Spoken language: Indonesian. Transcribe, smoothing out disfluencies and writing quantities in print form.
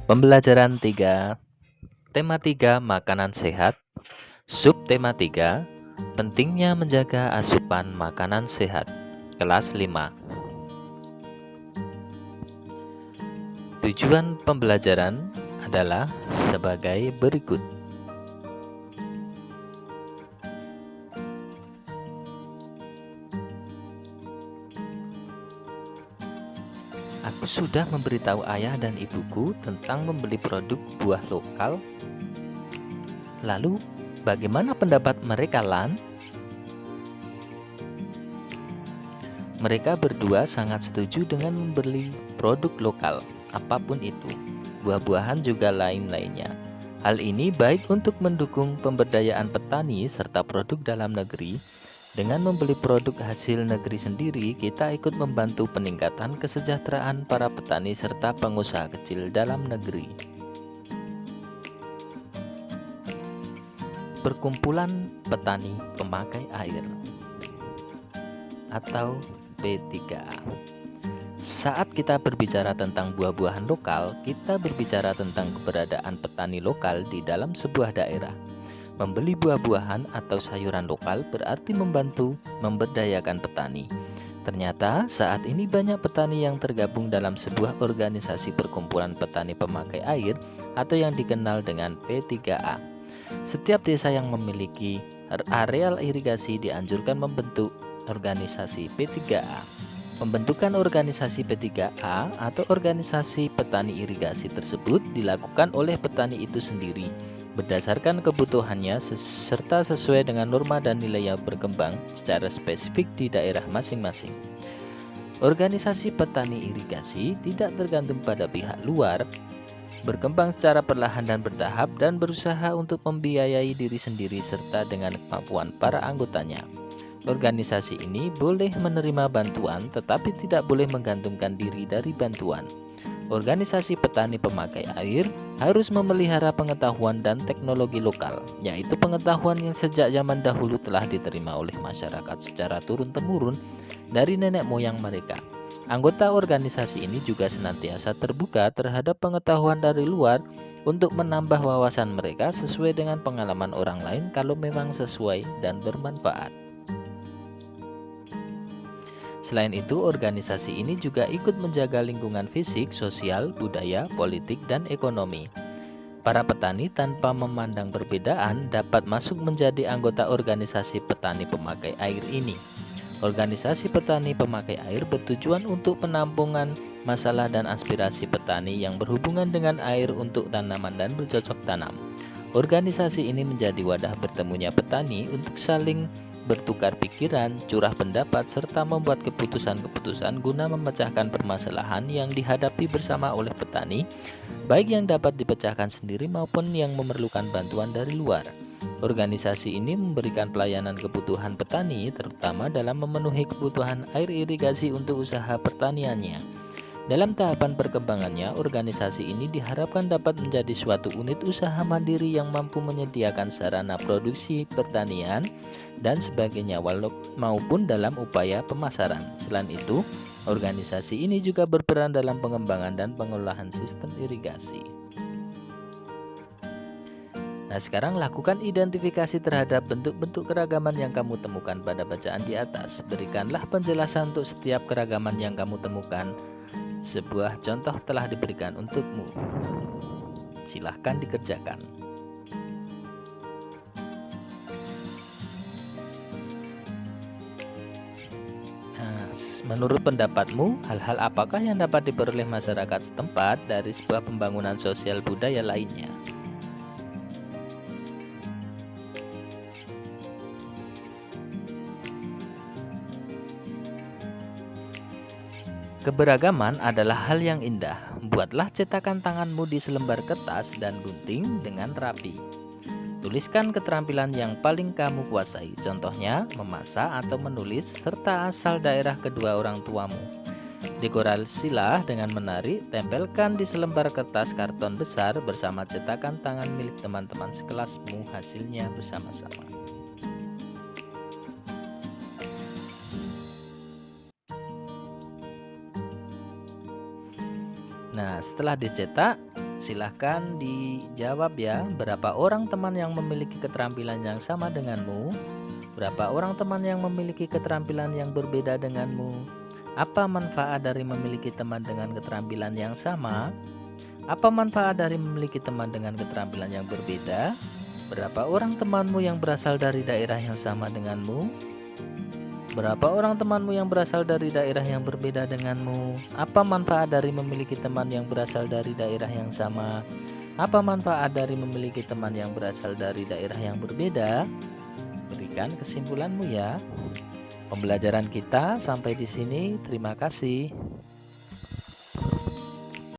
Pembelajaran 3, tema 3 makanan sehat, subtema 3 pentingnya menjaga asupan makanan sehat, kelas 5. Tujuan pembelajaran adalah sebagai berikut. Aku sudah memberitahu ayah dan ibuku tentang membeli produk buah lokal. Lalu, bagaimana pendapat mereka, Lan? Mereka berdua sangat setuju dengan membeli produk lokal, apapun itu, buah-buahan juga lain-lainnya. Hal ini baik untuk mendukung pemberdayaan petani serta produk dalam negeri. Dengan membeli produk hasil negeri sendiri, kita ikut membantu peningkatan kesejahteraan para petani serta pengusaha kecil dalam negeri. Perkumpulan Petani Pemakai Air atau P3A. Saat kita berbicara tentang buah-buahan lokal, kita berbicara tentang keberadaan petani lokal di dalam sebuah daerah. Membeli buah-buahan atau sayuran lokal berarti membantu memberdayakan petani. Ternyata saat ini banyak petani yang tergabung dalam sebuah organisasi perkumpulan petani pemakai air atau yang dikenal dengan P3A. Setiap desa yang memiliki areal irigasi dianjurkan membentuk organisasi P3A. Pembentukan organisasi P3A atau organisasi petani irigasi tersebut dilakukan oleh petani itu sendiri berdasarkan kebutuhannya serta sesuai dengan norma dan nilai yang berkembang secara spesifik di daerah masing-masing. Organisasi petani irigasi tidak tergantung pada pihak luar, berkembang secara perlahan dan bertahap dan berusaha untuk membiayai diri sendiri serta dengan kemampuan para anggotanya. Organisasi ini boleh menerima bantuan tetapi tidak boleh menggantungkan diri dari bantuan. Organisasi petani pemakai air harus memelihara pengetahuan dan teknologi lokal, yaitu pengetahuan yang sejak zaman dahulu telah diterima oleh masyarakat secara turun-temurun dari nenek moyang mereka. Anggota organisasi ini juga senantiasa terbuka terhadap pengetahuan dari luar untuk menambah wawasan mereka sesuai dengan pengalaman orang lain kalau memang sesuai dan bermanfaat. Selain itu, organisasi ini juga ikut menjaga lingkungan fisik, sosial, budaya, politik, dan ekonomi. Para petani tanpa memandang perbedaan dapat masuk menjadi anggota organisasi petani pemakai air ini. Organisasi petani pemakai air bertujuan untuk penampungan masalah dan aspirasi petani yang berhubungan dengan air untuk tanaman dan bercocok tanam. Organisasi ini menjadi wadah bertemunya petani untuk saling bertukar pikiran, curah pendapat, serta membuat keputusan-keputusan guna memecahkan permasalahan yang dihadapi bersama oleh petani, baik yang dapat dipecahkan sendiri maupun yang memerlukan bantuan dari luar. Organisasi ini memberikan pelayanan kebutuhan petani, terutama dalam memenuhi kebutuhan air irigasi untuk usaha pertaniannya. Dalam tahapan perkembangannya, organisasi ini diharapkan dapat menjadi suatu unit usaha mandiri yang mampu menyediakan sarana produksi pertanian dan sebagainya maupun dalam upaya pemasaran. Selain itu, organisasi ini juga berperan dalam pengembangan dan pengolahan sistem irigasi. Nah, sekarang lakukan identifikasi terhadap bentuk-bentuk keragaman yang kamu temukan pada bacaan di atas. Berikanlah penjelasan untuk setiap keragaman yang kamu temukan. Sebuah contoh telah diberikan untukmu. Silahkan dikerjakan. Nah, menurut pendapatmu, hal-hal apakah yang dapat diperoleh masyarakat setempat dari sebuah pembangunan sosial budaya lainnya? Keberagaman adalah hal yang indah. Buatlah cetakan tanganmu di selembar kertas dan gunting dengan rapi. Tuliskan keterampilan yang paling kamu kuasai, contohnya memasak atau menulis, serta asal daerah kedua orang tuamu. Dekorasilah dengan menarik, tempelkan di selembar kertas karton besar bersama cetakan tangan milik teman-teman sekelasmu, hasilnya bersama-sama. Nah, setelah dicetak, Silahkan dijawab ya, berapa orang teman yang memiliki keterampilan yang sama denganmu? Berapa orang teman yang memiliki keterampilan yang berbeda denganmu? Apa manfaat dari memiliki teman dengan keterampilan yang sama? Apa manfaat dari memiliki teman dengan keterampilan yang berbeda? Berapa orang temanmu yang berasal dari daerah yang sama denganmu? Berapa orang temanmu yang berasal dari daerah yang berbeda denganmu? Apa manfaat dari memiliki teman yang berasal dari daerah yang sama? Apa manfaat dari memiliki teman yang berasal dari daerah yang berbeda? Berikan kesimpulanmu ya. Pembelajaran kita sampai di sini. Terima kasih.